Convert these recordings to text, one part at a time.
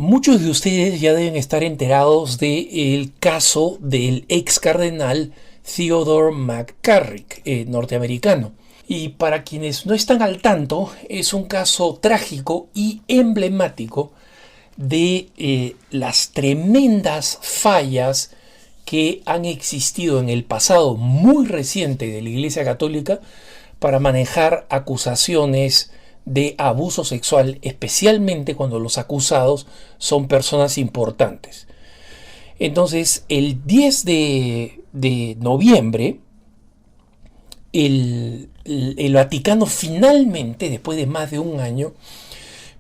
Muchos de ustedes ya deben estar enterados del caso del ex cardenal Theodore McCarrick, norteamericano. Y para quienes no están al tanto, es un caso trágico y emblemático de las tremendas fallas que han existido en el pasado muy reciente de la Iglesia Católica para manejar acusaciones de abuso sexual, especialmente cuando los acusados son personas importantes. Entonces, el 10 de noviembre, el Vaticano finalmente, después de más de un año,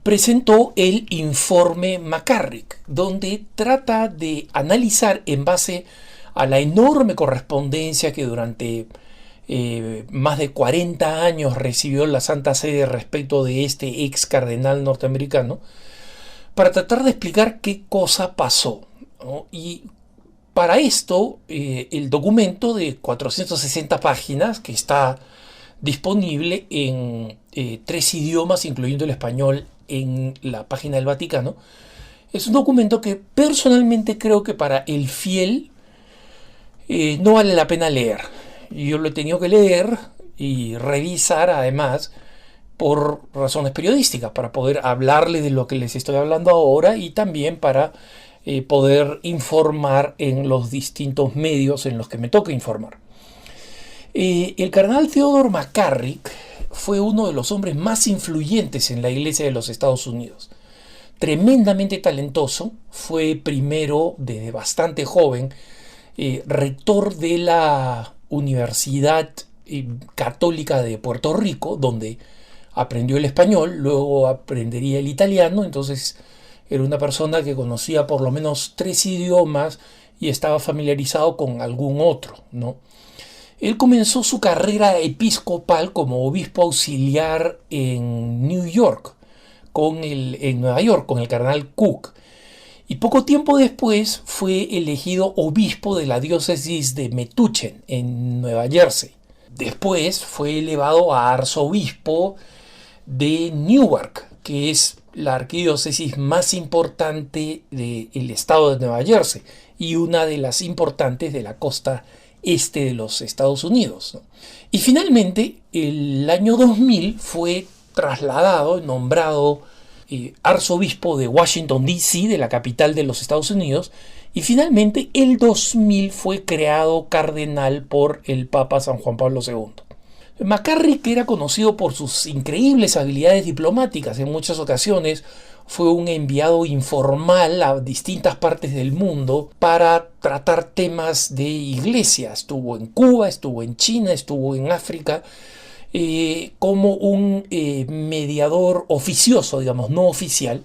presentó el informe McCarrick, donde trata de analizar en base a la enorme correspondencia que durante más de 40 años recibió la Santa Sede respecto de este ex cardenal norteamericano, para tratar de explicar qué cosa pasó, ¿no? Y para esto, el documento de 460 páginas, que está disponible en 3 idiomas, incluyendo el español, en la página del Vaticano, es un documento que personalmente creo que para el fiel no vale la pena leer. Yo lo he tenido que leer y revisar además por razones periodísticas, para poder hablarles de lo que les estoy hablando ahora y también para poder informar en los distintos medios en los que me toca informar. El cardenal Theodore McCarrick fue uno de los hombres más influyentes en la Iglesia de los Estados Unidos. Tremendamente talentoso, fue primero desde bastante joven rector de la Universidad Católica de Puerto Rico, donde aprendió el español, luego aprendería el italiano. Entonces era una persona que conocía por lo menos 3 idiomas y estaba familiarizado con algún otro, ¿no? Él comenzó su carrera episcopal como obispo auxiliar en Nueva York, con el cardenal Cook. Y poco tiempo después fue elegido obispo de la diócesis de Metuchen, en Nueva Jersey. Después fue elevado a arzobispo de Newark, que es la arquidiócesis más importante del estado de Nueva Jersey y una de las importantes de la costa este de los Estados Unidos, ¿no? Y finalmente, el año 2000 fue trasladado, nombrado arzobispo de Washington, D.C., de la capital de los Estados Unidos, y finalmente el 2000 fue creado cardenal por el Papa San Juan Pablo II. McCarrick era conocido por sus increíbles habilidades diplomáticas. En muchas ocasiones fue un enviado informal a distintas partes del mundo para tratar temas de iglesia. Estuvo en Cuba, estuvo en China, estuvo en África, como un mediador oficioso, digamos, no oficial.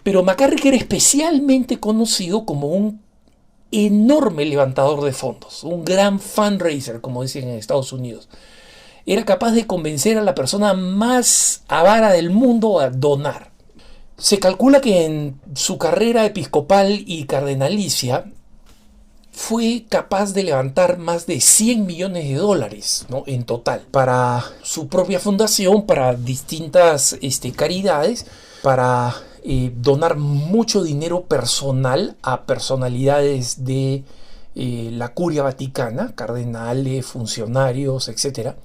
Pero McCarrick era especialmente conocido como un enorme levantador de fondos, un gran fundraiser, como dicen en Estados Unidos. Era capaz de convencer a la persona más avara del mundo a donar. Se calcula que en su carrera episcopal y cardenalicia fue capaz de levantar más de $100 millones, ¿no?, en total, para su propia fundación, para distintas caridades, para donar mucho dinero personal a personalidades de la curia vaticana, cardenales, funcionarios, etc.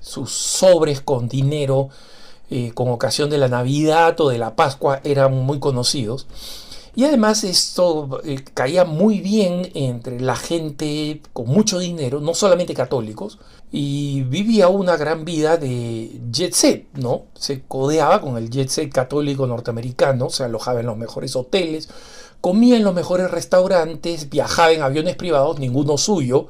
Sus sobres con dinero con ocasión de la Navidad o de la Pascua eran muy conocidos. Y además esto caía muy bien entre la gente con mucho dinero, no solamente católicos, y vivía una gran vida de jet set, ¿no? Se codeaba con el jet set católico norteamericano, se alojaba en los mejores hoteles, comía en los mejores restaurantes, viajaba en aviones privados, ninguno suyo,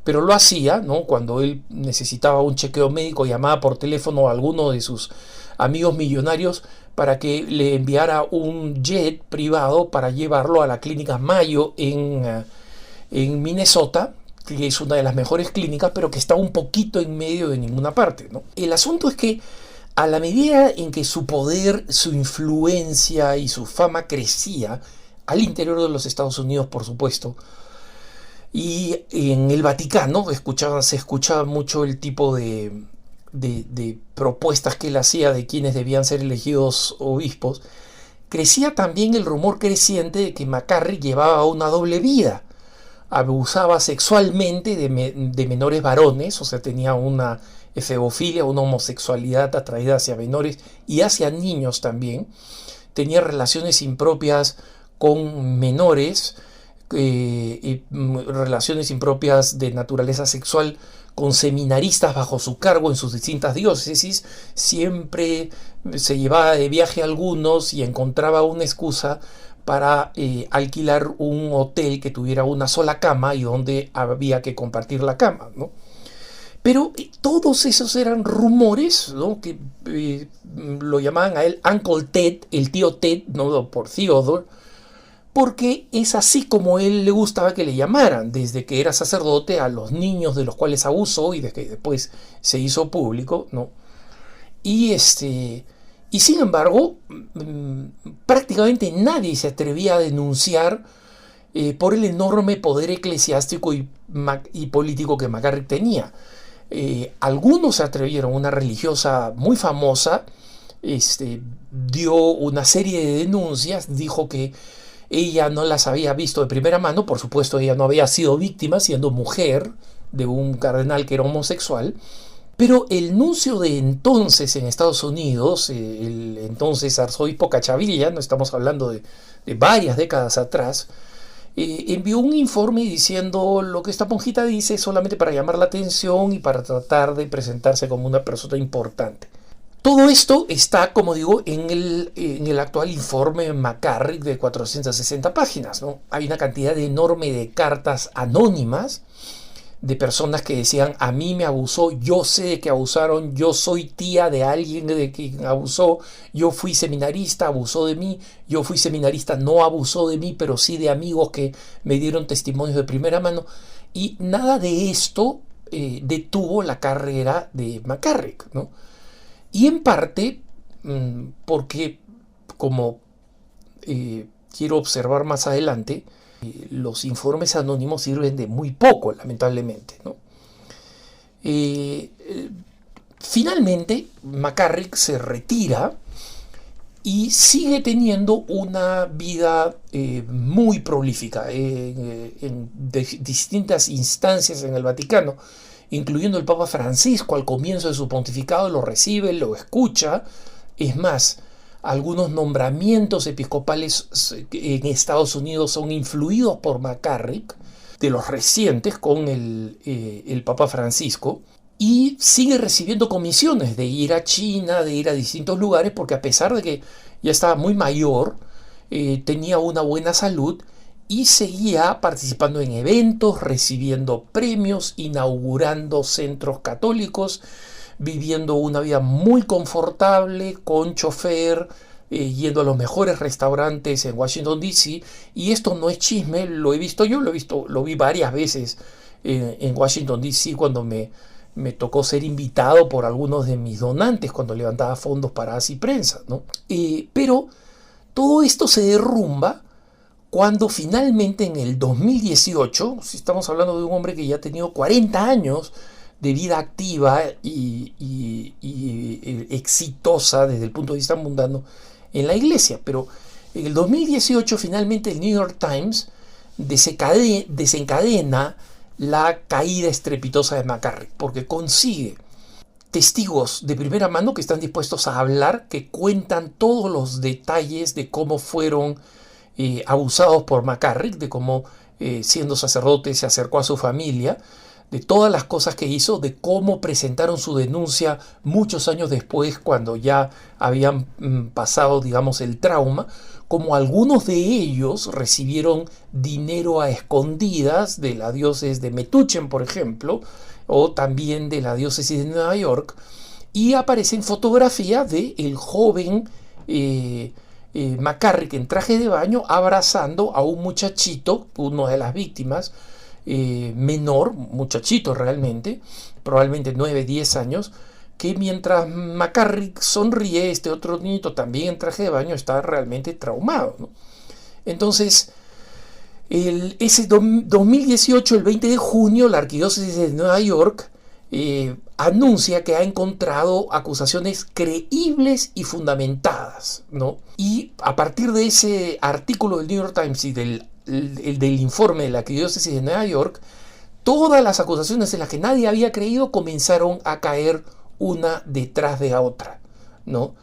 pero lo hacía, ¿no? Cuando él necesitaba un chequeo médico, llamaba por teléfono a alguno de sus amigos millonarios para que le enviara un jet privado para llevarlo a la clínica Mayo en Minnesota, que es una de las mejores clínicas, pero que está un poquito en medio de ninguna parte, ¿no? El asunto es que a la medida en que su poder, su influencia y su fama crecía al interior de los Estados Unidos, por supuesto, y en el Vaticano se escuchaba mucho el tipo de propuestas que él hacía de quienes debían ser elegidos obispos, crecía también el rumor creciente de que McCarrick llevaba una doble vida. Abusaba sexualmente de menores varones, o sea, tenía una efebofilia, una homosexualidad atraída hacia menores y hacia niños también. Tenía relaciones impropias con menores, relaciones impropias de naturaleza sexual con seminaristas bajo su cargo en sus distintas diócesis. Siempre se llevaba de viaje a algunos y encontraba una excusa para alquilar un hotel que tuviera una sola cama y donde había que compartir la cama, ¿no? Pero todos esos eran rumores, ¿no? Que lo llamaban a él Uncle Ted, el tío Ted, no por Theodore, porque es así como él le gustaba que le llamaran, desde que era sacerdote, a los niños de los cuales abusó y desde que después se hizo público, ¿no? Y sin embargo, prácticamente nadie se atrevía a denunciar por el enorme poder eclesiástico y político que McCarrick tenía. Algunos se atrevieron, una religiosa muy famosa dio una serie de denuncias, dijo que ella no las había visto de primera mano, por supuesto ella no había sido víctima siendo mujer de un cardenal que era homosexual, pero el nuncio de entonces en Estados Unidos, el entonces arzobispo Cachavilla, no estamos hablando de varias décadas atrás, envió un informe diciendo lo que esta monjita dice solamente para llamar la atención y para tratar de presentarse como una persona importante. Todo esto está, como digo, en el actual informe McCarrick de 460 páginas, ¿no? Hay una cantidad enorme de cartas anónimas de personas que decían: a mí me abusó, yo sé de que abusaron, yo soy tía de alguien de quien abusó, yo fui seminarista, abusó de mí, yo fui seminarista, no abusó de mí, pero sí de amigos que me dieron testimonios de primera mano. Y nada de esto detuvo la carrera de McCarrick, ¿no? Y en parte porque, como quiero observar más adelante, los informes anónimos sirven de muy poco, lamentablemente, ¿no? Finalmente, McCarrick se retira y sigue teniendo una vida muy prolífica en distintas instancias en el Vaticano, incluyendo el Papa Francisco. Al comienzo de su pontificado lo recibe, lo escucha. Es más, algunos nombramientos episcopales en Estados Unidos son influidos por McCarrick, de los recientes con el Papa Francisco, y sigue recibiendo comisiones de ir a China, de ir a distintos lugares, porque a pesar de que ya estaba muy mayor, tenía una buena salud y seguía participando en eventos, recibiendo premios, inaugurando centros católicos, viviendo una vida muy confortable, con chofer, yendo a los mejores restaurantes en Washington, D.C. Y esto no es chisme, lo he visto yo, lo vi varias veces en Washington, D.C. cuando me tocó ser invitado por algunos de mis donantes cuando levantaba fondos para Así Prensa, ¿no? Pero todo esto se derrumba cuando finalmente en el 2018, si estamos hablando de un hombre que ya ha tenido 40 años de vida activa y exitosa desde el punto de vista mundano en la iglesia, pero en el 2018 finalmente el New York Times desencadena la caída estrepitosa de McCarrick, porque consigue testigos de primera mano que están dispuestos a hablar, que cuentan todos los detalles de cómo fueron abusados por McCarrick, de cómo siendo sacerdote se acercó a su familia, de todas las cosas que hizo, de cómo presentaron su denuncia muchos años después, cuando ya habían pasado, digamos, el trauma, como algunos de ellos recibieron dinero a escondidas de la diócesis de Metuchen, por ejemplo, o también de la diócesis de Nueva York, y aparecen fotografías de el joven McCarrick en traje de baño abrazando a un muchachito, uno de las víctimas, menor, muchachito realmente, probablemente 9, 10 años, que mientras McCarrick sonríe, este otro niñito también en traje de baño está realmente traumado, ¿no? Entonces, ese 2018, el 20 de junio, la arquidiócesis de Nueva York anuncia que ha encontrado acusaciones creíbles y fundamentadas, ¿no? Y a partir de ese artículo del New York Times y del informe de la Arquidiócesis de Nueva York, todas las acusaciones en las que nadie había creído comenzaron a caer una detrás de la otra, ¿no?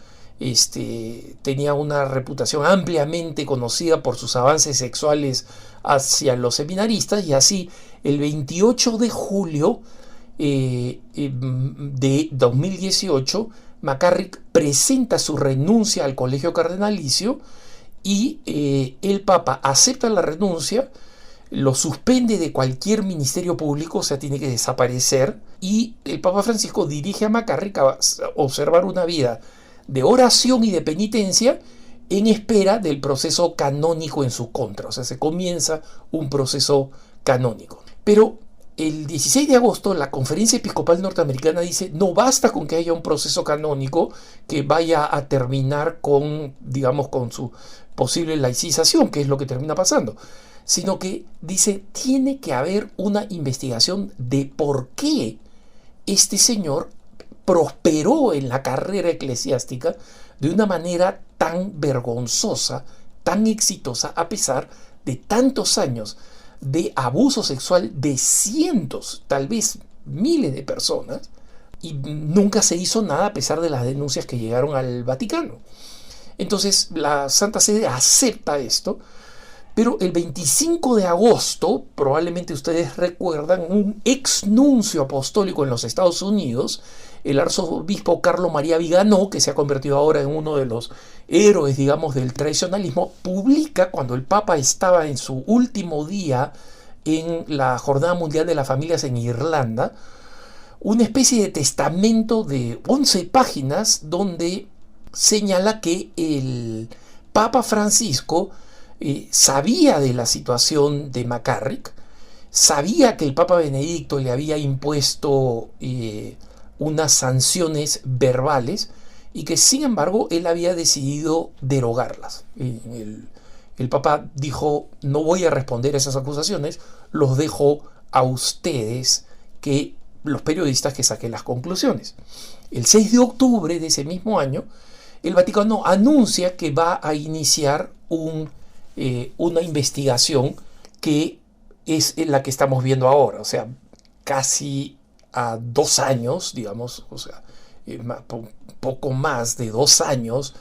Tenía una reputación ampliamente conocida por sus avances sexuales hacia los seminaristas, y así el 28 de julio de 2018 McCarrick presenta su renuncia al colegio cardenalicio y el Papa acepta la renuncia, lo suspende de cualquier ministerio público, o sea, tiene que desaparecer, y el Papa Francisco dirige a McCarrick a observar una vida de oración y de penitencia en espera del proceso canónico en su contra. O sea, se comienza un proceso canónico. Pero el 16 de agosto la Conferencia Episcopal Norteamericana dice: no basta con que haya un proceso canónico que vaya a terminar con, digamos, con su posible laicización, que es lo que termina pasando, sino que dice, tiene que haber una investigación de por qué este señor prosperó en la carrera eclesiástica de una manera tan vergonzosa, tan exitosa, a pesar de tantos años de abuso sexual de cientos, tal vez miles de personas, y nunca se hizo nada a pesar de las denuncias que llegaron al Vaticano. Entonces la Santa Sede acepta esto, pero el 25 de agosto, probablemente ustedes recuerdan, un ex nuncio apostólico en los Estados Unidos, el arzobispo Carlo María Viganò, que se ha convertido ahora en uno de los héroes, digamos, del tradicionalismo, publica, cuando el Papa estaba en su último día en la Jornada Mundial de las Familias en Irlanda, una especie de testamento de 11 páginas donde señala que el Papa Francisco sabía de la situación de McCarrick, sabía que el Papa Benedicto le había impuesto unas sanciones verbales y que sin embargo él había decidido derogarlas. El Papa dijo: no voy a responder a esas acusaciones, los dejo a ustedes, que los periodistas, que saquen las conclusiones. El 6 de octubre de ese mismo año, el Vaticano anuncia que va a iniciar una investigación que es la que estamos viendo ahora, o sea, casi a 2 años, digamos, o sea, poco más de 2 años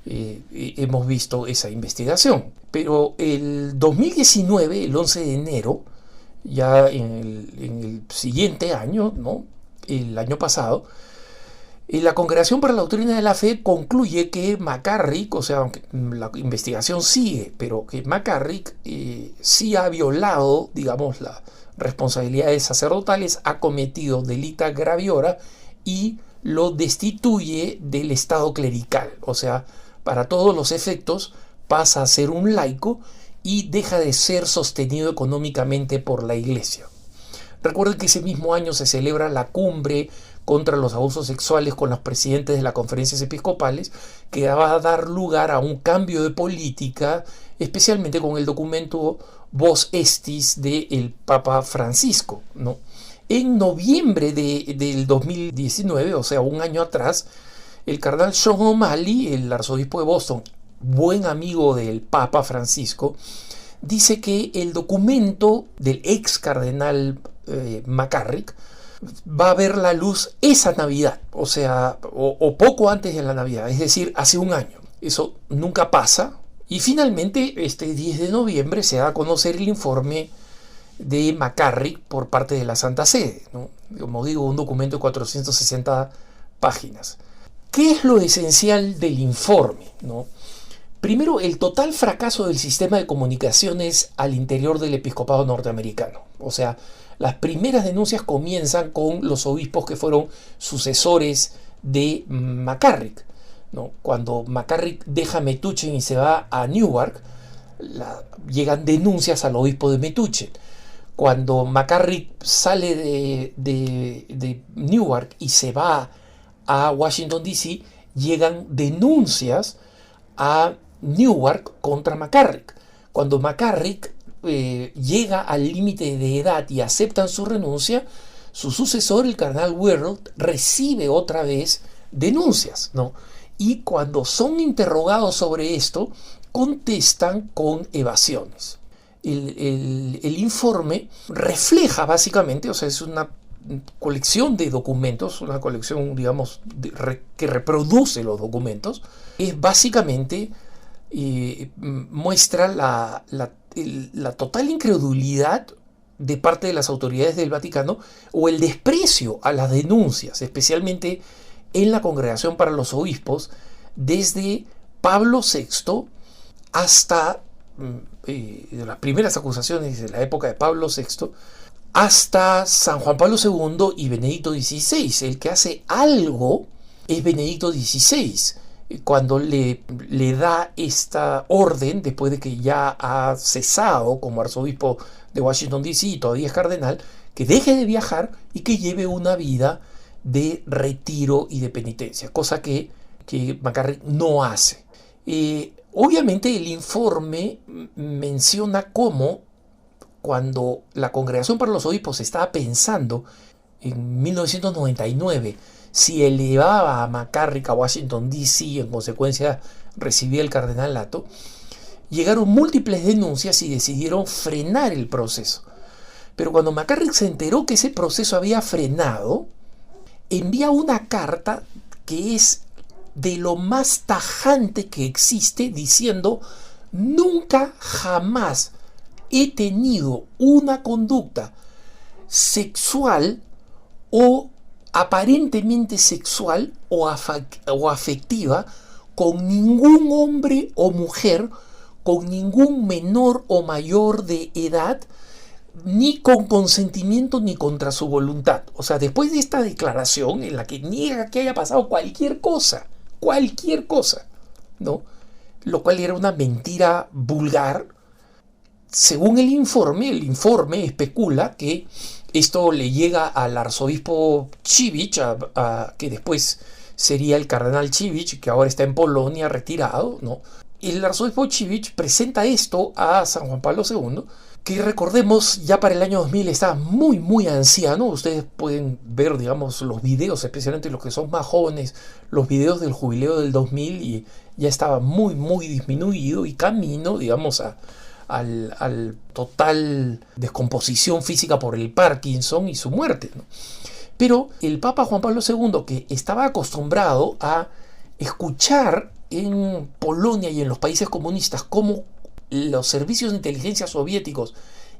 hemos visto esa investigación. Pero el 2019, el 11 de enero, ya en el siguiente año, ¿no?, el año pasado, la Congregación para la Doctrina de la Fe concluye que McCarrick, o sea, aunque la investigación sigue, pero que McCarrick sí ha violado, digamos, las responsabilidades sacerdotales, ha cometido delita graviora y lo destituye del estado clerical. O sea, para todos los efectos pasa a ser un laico y deja de ser sostenido económicamente por la Iglesia. Recuerden que ese mismo año se celebra la cumbre contra los abusos sexuales con los presidentes de las conferencias episcopales, que va a dar lugar a un cambio de política, especialmente con el documento Vos Estis del Papa Francisco, ¿no? En noviembre del 2019, o sea, un año atrás, el cardenal Sean O'Malley, el arzobispo de Boston, buen amigo del Papa Francisco, dice que el documento del ex cardenal McCarrick va a ver la luz esa Navidad, o sea, o poco antes de la Navidad, es decir, hace un año. Eso nunca pasa. Y finalmente, este 10 de noviembre se da a conocer el informe de McCarrick por parte de la Santa Sede, ¿no? Como digo, un documento de 460 páginas. ¿Qué es lo esencial del informe, ¿no? Primero, el total fracaso del sistema de comunicaciones al interior del episcopado norteamericano. O sea, las primeras denuncias comienzan con los obispos que fueron sucesores de McCarrick, ¿no? Cuando McCarrick deja Metuchen y se va a Newark, llegan denuncias al obispo de Metuchen. Cuando McCarrick sale de Newark y se va a Washington, D.C., llegan denuncias a Newark contra McCarrick. Cuando McCarrick llega al límite de edad y aceptan su renuncia, su sucesor, el cardenal Werrold, recibe otra vez denuncias, ¿no? Y cuando son interrogados sobre esto, contestan con evasiones. El informe refleja básicamente, o sea, es una colección de documentos, una colección, digamos, que reproduce los documentos, es básicamente muestra la total incredulidad de parte de las autoridades del Vaticano o el desprecio a las denuncias, especialmente en la Congregación para los Obispos, desde Pablo VI hasta las primeras acusaciones de la época de Pablo VI, hasta San Juan Pablo II y Benedicto XVI. El que hace algo es Benedicto XVI, cuando le da esta orden, después de que ya ha cesado como arzobispo de Washington, D.C. y todavía es cardenal, que deje de viajar y que lleve una vida de retiro y de penitencia, cosa que McCarrick no hace. Obviamente el informe menciona cómo cuando la Congregación para los Obispos estaba pensando en 1999 si elevaba a McCarrick a Washington, D.C. y en consecuencia recibía el cardenalato, llegaron múltiples denuncias y decidieron frenar el proceso. Pero cuando McCarrick se enteró que ese proceso había frenado, envía una carta que es de lo más tajante que existe, diciendo: nunca jamás he tenido una conducta sexual o aparentemente sexual o afectiva con ningún hombre o mujer, con ningún menor o mayor de edad, ni con consentimiento ni contra su voluntad. O sea, después de esta declaración en la que niega que haya pasado cualquier cosa, ¿no? Lo cual era una mentira vulgar. Según el informe especula que esto le llega al arzobispo Civich, que después sería el cardenal Civich, que ahora está en Polonia retirado, ¿no? El arzobispo Civich presenta esto a San Juan Pablo II, que recordemos ya para el año 2000 estaba muy muy anciano. Ustedes pueden ver, digamos, los videos, especialmente los que son más jóvenes, los videos del jubileo del 2000, y ya estaba muy muy disminuido y camino, digamos, al total descomposición física por el Parkinson y su muerte, ¿no? Pero el Papa Juan Pablo II, que estaba acostumbrado a escuchar en Polonia y en los países comunistas cómo los servicios de inteligencia soviéticos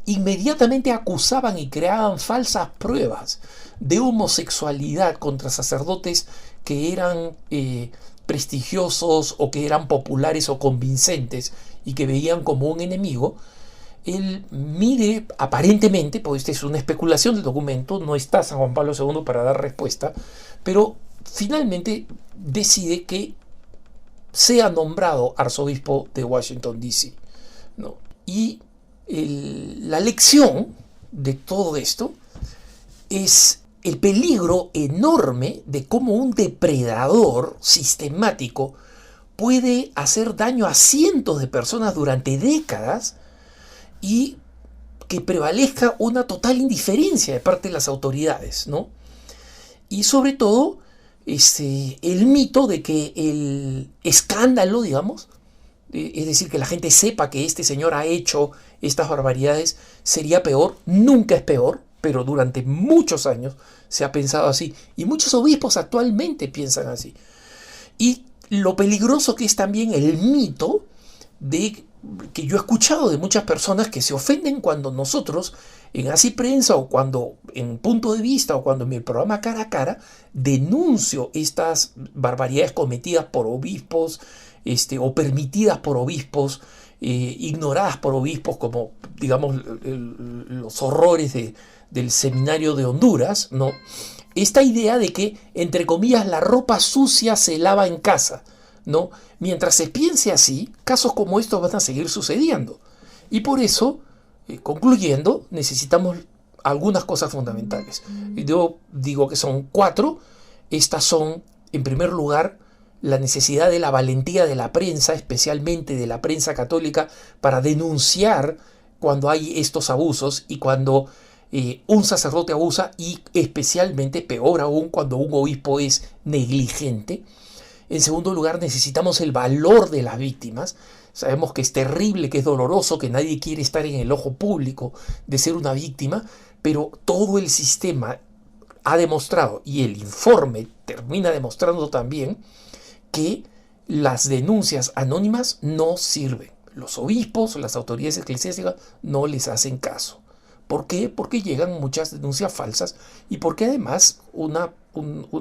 inmediatamente acusaban y creaban falsas pruebas de homosexualidad contra sacerdotes que eran prestigiosos o que eran populares o convincentes y que veían como un enemigo, él mide aparentemente, pues esta es una especulación del documento, no está San Juan Pablo II para dar respuesta, pero finalmente decide que sea nombrado arzobispo de Washington, D.C., ¿no? Y la lección de todo esto es el peligro enorme de cómo un depredador sistemático puede hacer daño a cientos de personas durante décadas y que prevalezca una total indiferencia de parte de las autoridades, ¿no? Y sobre todo el mito de que el escándalo, digamos, es decir, que la gente sepa que este señor ha hecho estas barbaridades, sería peor. Nunca es peor, pero durante muchos años se ha pensado así, y muchos obispos actualmente piensan así. Y lo peligroso que es también el mito de que yo he escuchado de muchas personas que se ofenden cuando nosotros en Así Prensa, o cuando en Punto de Vista, o cuando en mi programa Cara a Cara denuncio estas barbaridades cometidas por obispos, o permitidas por obispos, ignoradas por obispos, como digamos los horrores del seminario de Honduras, ¿no? Esta idea de que, entre comillas, la ropa sucia se lava en casa, ¿no? Mientras se piense así, casos como estos van a seguir sucediendo. Y por eso, concluyendo, necesitamos algunas cosas fundamentales. Yo digo que son 4. Estas son, en primer lugar, la necesidad de la valentía de la prensa, especialmente de la prensa católica, para denunciar cuando hay estos abusos y cuando un sacerdote abusa y especialmente, peor aún, cuando un obispo es negligente. En segundo lugar, necesitamos el valor de las víctimas. Sabemos que es terrible, que es doloroso, que nadie quiere estar en el ojo público de ser una víctima, pero todo el sistema ha demostrado, y el informe termina demostrando también, que las denuncias anónimas no sirven. Los obispos, las autoridades eclesiásticas no les hacen caso. ¿Por qué? Porque llegan muchas denuncias falsas y porque además una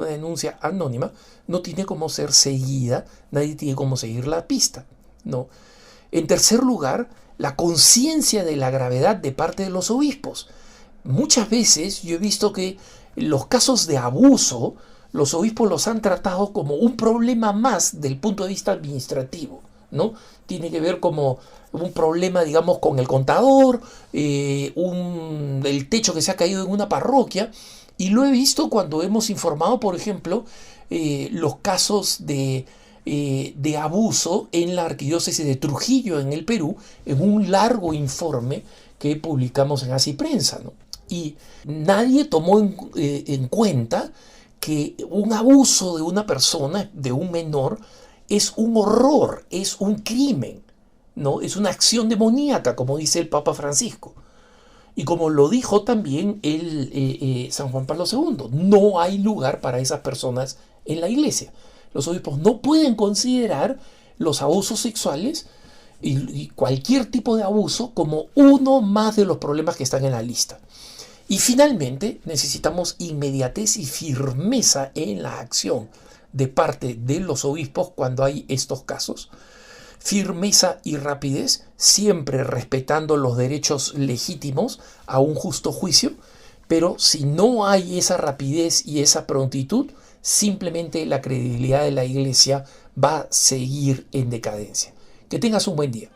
denuncia anónima no tiene cómo ser seguida, nadie tiene cómo seguir la pista, ¿no? En tercer lugar, la conciencia de la gravedad de parte de los obispos. Muchas veces yo he visto que los casos de abuso, los obispos los han tratado como un problema más del punto de vista administrativo, ¿no? Tiene que ver como un problema, digamos, con el contador, el techo que se ha caído en una parroquia, y lo he visto cuando hemos informado, por ejemplo, los casos de abuso en la arquidiócesis de Trujillo, en el Perú, en un largo informe que publicamos en Así Prensa, ¿no? Y nadie tomó en cuenta que un abuso de una persona, de un menor, es un horror, es un crimen, ¿no? Es una acción demoníaca, como dice el Papa Francisco. Y como lo dijo también San Juan Pablo II, no hay lugar para esas personas en la iglesia. Los obispos no pueden considerar los abusos sexuales y cualquier tipo de abuso como uno más de los problemas que están en la lista. Y finalmente necesitamos inmediatez y firmeza en la acción de parte de los obispos cuando hay estos casos. Firmeza y rapidez, siempre respetando los derechos legítimos a un justo juicio, pero si no hay esa rapidez y esa prontitud, simplemente la credibilidad de la Iglesia va a seguir en decadencia. Que tengas un buen día.